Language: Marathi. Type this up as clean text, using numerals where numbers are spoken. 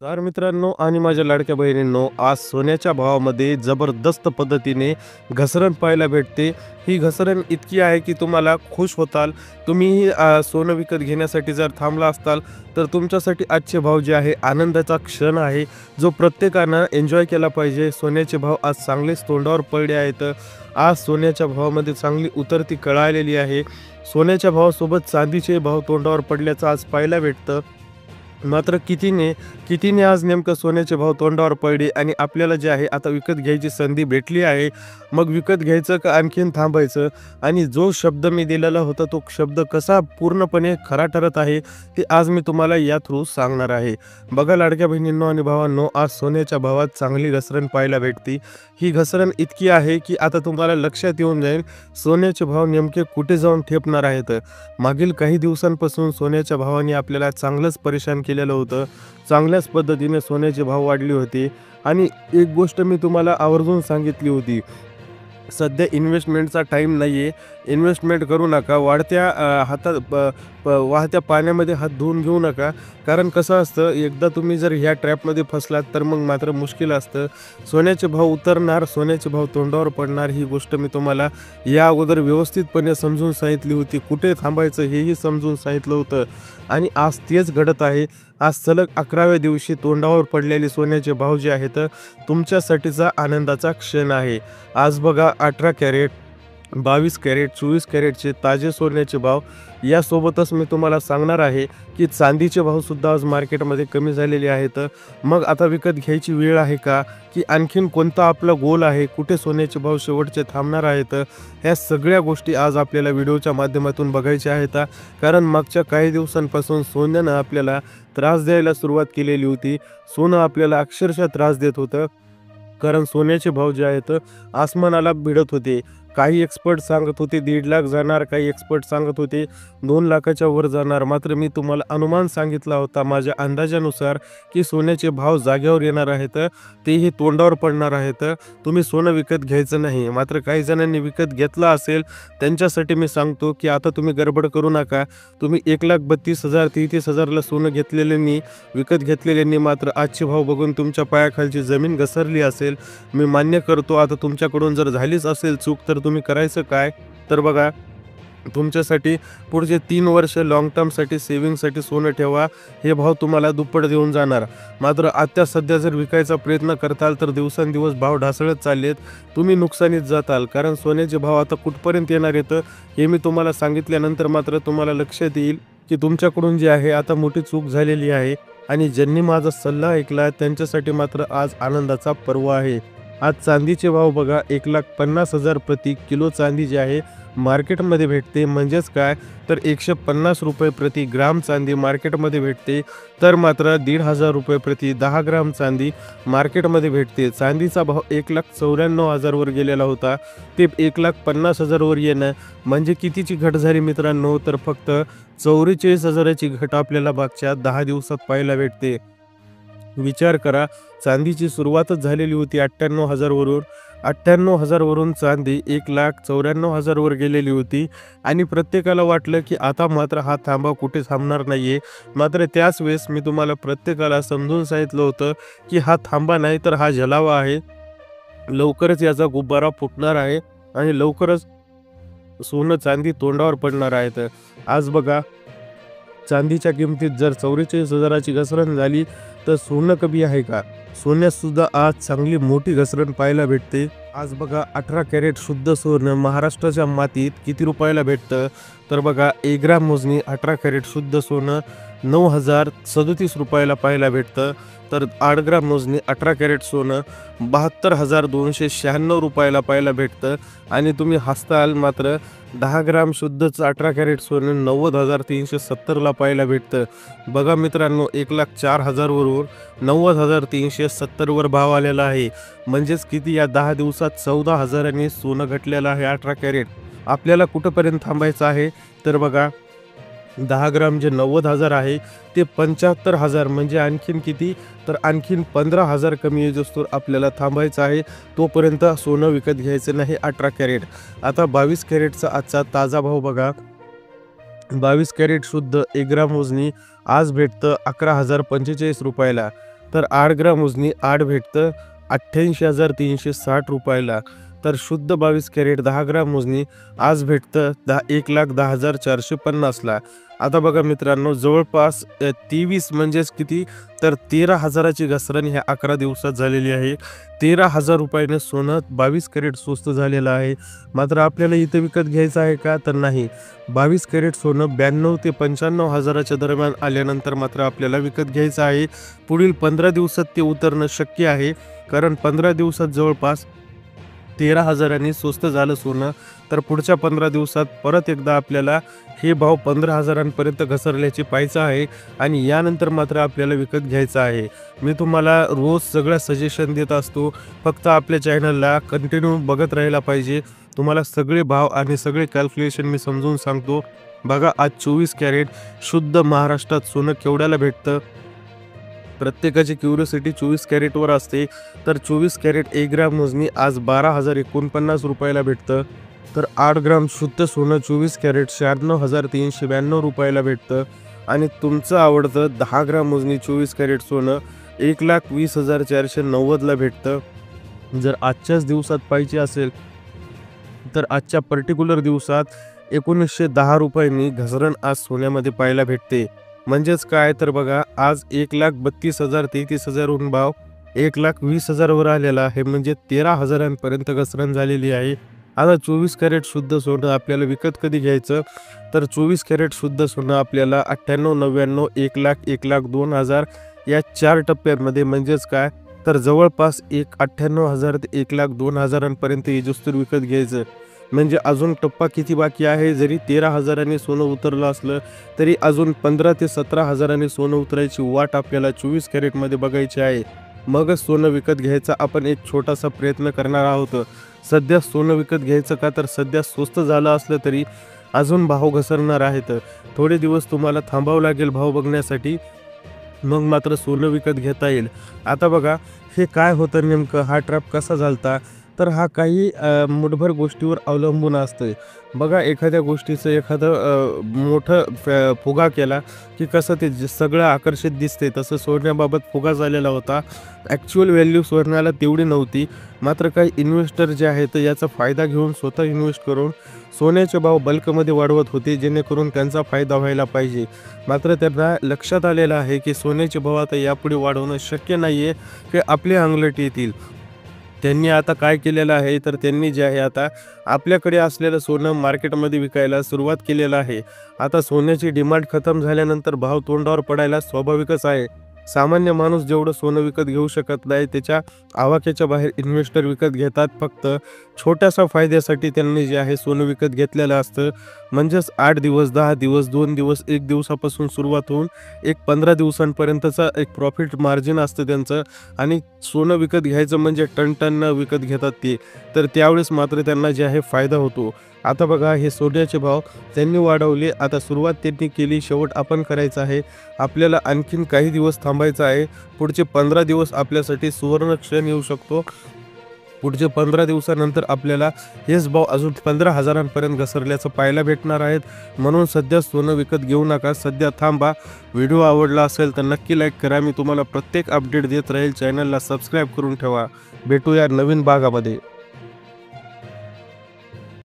तर मित्रांनो आणि माझ्या लाडक्या बहिणींनो, आज सोन्याच्या भावामध्ये जबरदस्त पद्धतीने घसरण पाहायला भेटते. ही घसरण इतकी आहे की तुम्हाला खुश होताल. तुम्हीही सोनं विकत घेण्यासाठी जर थांबला असताल, तर तुमच्यासाठी आजचे भाव जे आहे आनंदाचा क्षण आहे, जो प्रत्येकानं एन्जॉय केला पाहिजे. सोन्याचे भाव आज चांगलेच तोंडावर पडले आहेत. आज सोन्याच्या भावामध्ये चांगली उतरती कळ आलेली आहे. सोन्याच्या भावासोबत चांदीचे भाव तोंडावर पडल्याचं आज पाहायला भेटतं. मात्र कितीने आज नेमकं सोन्याचे भाव तोंडावर पडले आणि आपल्याला जे आहे आता विकत घ्यायची संधी भेटली आहे. मग विकत घ्यायचं का आणखीन थांबायचं? आणि जो शब्द मी दिलेला होता तो शब्द कसा पूर्णपणे खरा ठरत आहे ते आज मी तुम्हाला या थ्रू सांगणार आहे. बघा लाडक्या बहिणींनो आणि भावांनो, आज सोन्याच्या भावात चांगली घसरण पाहायला भेटते. ही घसरण इतकी आहे की आता तुम्हाला लक्षात येऊन जाईल सोन्याचे भाव नेमके कुठे जाऊन ठेपणार आहेत. मागील काही दिवसांपासून सोन्याच्या भावाने आपल्याला चांगलंच परेशान केलेलं होतं. चांगल्याच पद्धतीने सोन्याचे भाव वाढले होते आणि एक गोष्ट मी तुम्हाला आवर्जून सांगितली होती. सध्या इन्व्हेस्टमेंटचा टाईम नाही आहे. इन्व्हेस्टमेंट करू नका. वाहत्या पाण्यामध्ये हात धुवून घेऊ नका. कारण कसं असतं, एकदा तुम्ही जर ह्या ट्रॅपमध्ये फसलात तर मग मात्र मुश्किल असतं. सोन्याचे भाव उतरणार, सोन्याचे भाव तोंडावर पडणार, ही गोष्ट मी तुम्हाला या अगोदर व्यवस्थितपणे समजून सांगितली होती. कुठे थांबायचं हेही समजून सांगितलं होतं आणि आज तेच घडत आहे. आज सलग 11व्या दिवशी तोंडावर पडलेले सोन्याचे भाव जे आहेत तुमच्यासाठीचा आनंदाचा क्षण आहे. आज बघा 18 कॅरेट, 22 कॅरेट, 24 कॅरेटचे ताजे सोन्याचे भाव. यासोबतच मी तुम्हाला सांगणार आहे की चांदीचे भावसुद्धा आज मार्केटमध्ये कमी झालेले आहेत. मग आता विकत घ्यायची वेळ आहे का, की आणखीन कोणता आपला गोल आहे, कुठे सोन्याचे भाव शेवटचे थांबणार आहेत, ह्या सगळ्या गोष्टी आज आपल्याला व्हिडिओच्या माध्यमातून बघायच्या आहेत. कारण मागच्या काही दिवसांपासून सोन्यानं आपल्याला त्रास द्यायला सुरुवात केलेली होती. सोनं आपल्याला अक्षरशः त्रास देत होतं. कारण सोन्याचे भाव जे आहेत आसमानाला भिडत होते. काही एक्सपर्ट सांगत होते 1.5 लाख जाणार, काही एक्सपर्ट सांगत होते 2 लाखाच्या वर जाणार. मात्र मी तुम्हाला अनुमान सांगितला होता माझ्या अंदाजानुसार की सोन्याचे भाव जागेवर येणार आहेत, तेही तोंडावर पडणार आहेत. तुम्ही सोनं विकत घ्यायचं नाही. मात्र काही जणांनी विकत घेतलं असेल त्यांच्यासाठी मी सांगतो की आता तुम्ही गडबड करू नका. तुम्ही 1,32,000 33,000ला सोनं घेतलेल्यांनी, विकत घेतलेल्यांनी मात्र आजचे भाव बघून तुमच्या पायाखालची जमीन घसरली असेल. मी मान्य करतो. आता तुमच्याकडून जर झालीच असेल चूक तर तुम्ही करायचं काय, तर बघा, तुमच्यासाठी पुढचे 3 वर्ष लाँग टर्मसाठी सेव्हिंगसाठी सोनं ठेवा. हे भाव तुम्हाला दुप्पट देऊन जाणार. मात्र आता सध्या जर विकायचा प्रयत्न करताल तर दिवसेंदिवस भाव ढासळत चाललेत. तुम्ही नुकसानीत जाताल. कारण सोन्याचे भाव आता कुठपर्यंत येणार आहेत हे मी तुम्हाला सांगितल्यानंतर मात्र तुम्हाला लक्षात येईल की तुमच्याकडून जे आहे आता मोठी चूक झालेली आहे. आणि ज्यांनी माझा सल्ला ऐकला त्यांच्यासाठी मात्र आज आनंदाचा पर्व आहे. आज चांदीचे भाव बघा, 1,50,000 प्रति किलो चांदी जी आहे मार्केटमध्ये भेटते. म्हणजेच काय, तर 150 रुपये प्रति ग्राम चांदी मार्केटमध्ये भेटते. तर मात्र 1,500 रुपये प्रति 10 ग्राम चांदी मार्केटमध्ये भेटते. चांदीचा भाव 1,94,000 वर गेलेला होता, ते 1,50,000 वर येणं म्हणजे कितीची घट झाली मित्रांनो, तर फक्त 44,000ची घट आपल्याला मागच्या 10 दिवसात पाहायला भेटते. विचार करा, चांदीची सुरुवातच झालेली होती 98,000 वरून. 98,000 वरून चांदी 1,94,000 वर गेलेली होती आणि प्रत्येकाला वाटलं की आता मात्र हा थांबा कुठे थांबणार नाहीये. मात्र त्याच वेळेस मी तुम्हाला प्रत्येकाला समजून सांगितलं होतं की हा थांबा नाही तर हा जलावा आहे. लवकरच याचा गुब्बारा फुटणार आहे आणि लवकरच सोनं चांदी तोंडावर पडणार आहेत. आज बघा, चांदीच्या किमतीत जर 44,000ची घसरण झाली तर सोनं कमी आहे का? सोन्यात सुद्धा आज चांगली मोठी घसरण पाहायला भेटते. आज बघा, 18 कॅरेट शुद्ध सोनं महाराष्ट्राच्या मातीत किती रुपयाला भेटतं, तर बघा 1 ग्राम मोजणी 18 कॅरेट शुद्ध सोनं 9,037 रुपयाला पाहायला भेटतं. तर 8 ग्राम मोजणी 18 कॅरेट सोनं 72,296 रुपयाला पाहायला भेटतं. आणि तुम्ही हसताल, मात्र 10 ग्राम शुद्धच 18 कॅरेट सोनं 90,370ला पाहायला भेटतं. बघा मित्रांनो, 1,04,000 वरून 90,370 वर भाव आलेला आहे. म्हणजेच किती, या 10 दिवसात 14,000नी सोनं घटलेलं आहे 18 कॅरेट. आपल्याला कुठंपर्यंत थांबायचं आहे, तर बघा 10 ग्राम जे 90,000 आहे ते 75,000, म्हणजे आणखीन किती, तर आणखीन 15,000 कमी एजस्तोर आपल्याला थांबायचं आहे. तोपर्यंत सोनं विकत घ्यायचं नाही 18 कॅरेट. आता 22 कॅरेटचा आजचा ताजा भाव बघा. 22 कॅरेट शुद्ध 1 ग्राम मोजणी आज भेटतं 11,045 रुपयाला. तर 8 ग्राम उजनी 8 भेटतं 88,360 रुपयाला. तर शुद्ध 22 कॅरेट 10 ग्राम उजनी आज भेटतं 1,10,450ला. आता बघा मित्रांनो, जवळपास 23 म्हणजेच किती, तर 13,000ची घसरण ह्या 11 दिवसात झालेली आहे. 13,000 रुपयाने सोनं 22 कॅरेट स्वस्त झालेलं आहे. मात्र आपल्याला इथं विकत घ्यायचं आहे का, तर नाही. 22 कॅरेट सोनं 92 ते 95 हजाराच्या दरम्यान आल्यानंतर मात्र आपल्याला विकत घ्यायचं आहे. पुढील 15 दिवसात ते उतरणं शक्य आहे, कारण 15 दिवसात जवळपास 13,000नी स्वस्त झालं सोनं. तर पुढच्या 15 दिवसात परत एकदा आपल्याला हे भाव 15,000पर्यंत घसरल्याचे पाहायचं आहे आणि यानंतर मात्र आपल्याला विकत घ्यायचं आहे. मी तुम्हाला रोज सगळं सजेशन देत असतो, फक्त आपल्या चॅनलला कंटिन्यू बघत राहायला पाहिजे. तुम्हाला सगळे भाव आणि सगळे कॅल्क्युलेशन मी समजून सांगतो. बघा, आज 24 कॅरेट शुद्ध महाराष्ट्रात सोनं केवढ्याला भेटतं. प्रत्येकाची क्युरिओसिटी 24 कॅरेटवर असते. तर 24 कॅरेट 1 ग्राम मोजणी आज 12,049 रुपयाला भेटतं. तर 8 ग्राम शुद्ध सोनं 24 कॅरेट 96,392 रुपयाला भेटतं. आणि तुमचं आवडतं 10 ग्राम मोजणी 24 कॅरेट सोनं 1,20,490ला भेटतं. जर आजच्याच दिवसात पाहिजे असेल तर आजच्या पर्टिक्युलर दिवसात 1910 रुपयांनी घसरण आज सोन्यामध्ये पाहायला भेटते. म्हणजेच काय, तर बघा, आज 1,32,000 33,000 भाव 1,20,000 वर आलेला आहे. म्हणजे 13,000पर्यंत घसरण झालेली आहे. आता 24 कॅरेट शुद्ध सोनं आपल्याला विकत कधी घ्यायचं, तर 24 कॅरेट शुद्ध सोनं आपल्याला 98, 99, 1,00,000, 1,02,000 2,000 या 4 टप्प्यांमध्ये, म्हणजेच काय, तर जवळपास 98,000 ते 1,02,000 2,000पर्यंत इजोस्तूर विकत घ्यायचं. म्हणजे अजून टप्पा किती बाकी आहे. जरी 13,000नी सोनं उतरलं असलं तरी अजून 15,000 ते 17,000नी सोनं उतरायची वाट आपल्याला 24 कॅरेटमध्ये बघायची आहे. मगच सोनं विकत घ्यायचा आपण एक छोटासा प्रयत्न करणार आहोत. सध्या सोनं विकत घ्यायचं का, तर सध्या स्वस्त झालं असलं तरी अजून भाव घसरणार आहेत. थोडे दिवस तुम्हाला थांबावं लागेल भाव बघण्यासाठी, मग मात्र सोनं विकत घेता येईल. आता बघा, हे काय होतं नेमकं, हा ट्रॅप कसा झालता, तर हा काही मुठभर गोष्टीवर अवलंबून असतं. बघा, एखाद्या गोष्टीचं एखादं मोठं फुगा केला की कसं ते सगळं आकर्षित दिसते, तसं सोन्याबाबत फुगा झालेला होता. ॲक्च्युअल व्हॅल्यू सोन्याला तेवढी नव्हती. मात्र काही इन्व्हेस्टर जे आहेत याचा फायदा घेऊन स्वतः इन्व्हेस्ट करून सोन्याचे भाव बल्कमध्ये वाढवत होते, जेणेकरून त्यांचा फायदा व्हायला पाहिजे. मात्र त्यांना लक्षात आलेलं आहे की सोन्याचे भाव आता यापुढे वाढवणं शक्य नाही आहे, की आपले अंगलट येतील. त्यांनी आता काय केलेलं आहे, तर त्यांनी जे आहे आता आपल्याकडे असलेलं सोनं मार्केटमध्ये विकायला सुरुवात केलेलं आहे. आता सोन्याची डिमांड खतम झाल्यानंतर भाव तोंडावर पडायला स्वाभाविकच आहे. सामान्य माणूस जेवढं सोनं विकत घेऊ शकत नाही, त्याच्या आवाक्याच्या बाहेर इन्व्हेस्टर विकत घेतात. फक्त छोट्याशा फायद्यासाठी त्यांनी जे आहे सोनं विकत घेतलेलं असतं. म्हणजेच 8 दिवस, 10 दिवस, 2 दिवस, 1 दिवसापासून सुरुवात होऊन एक 15 दिवसांपर्यंतचा एक प्रॉफिट मार्जिन असतं त्यांचं. आणि सोनं विकत घ्यायचं म्हणजे टन विकत घेतात ते. तर त्यावेळेस मात्र त्यांना जे आहे फायदा होतो. आता बघा, हे सोन्याचे भाव त्यांनी वाढवले. आता सुरुवात त्यांनी केली, शेवट आपण करायचा आहे. आपल्याला आणखीन काही दिवस थांबायचं आहे. पुढचे 15 दिवस आपल्यासाठी सुवर्ण क्षण येऊ शकतो. पुढचे 15 दिवसानंतर आपल्याला हेच भाव अजून 15,000पर्यंत घसरल्याचं पाहायला भेटणार आहेत. म्हणून सध्या सोनं विकत घेऊ नका, सध्या थांबा. व्हिडिओ आवडला असेल तर नक्की लाईक करा. मी तुम्हाला प्रत्येक अपडेट देत राहील. चॅनलला सबस्क्राईब करून ठेवा. भेटूया नवीन भागामध्ये.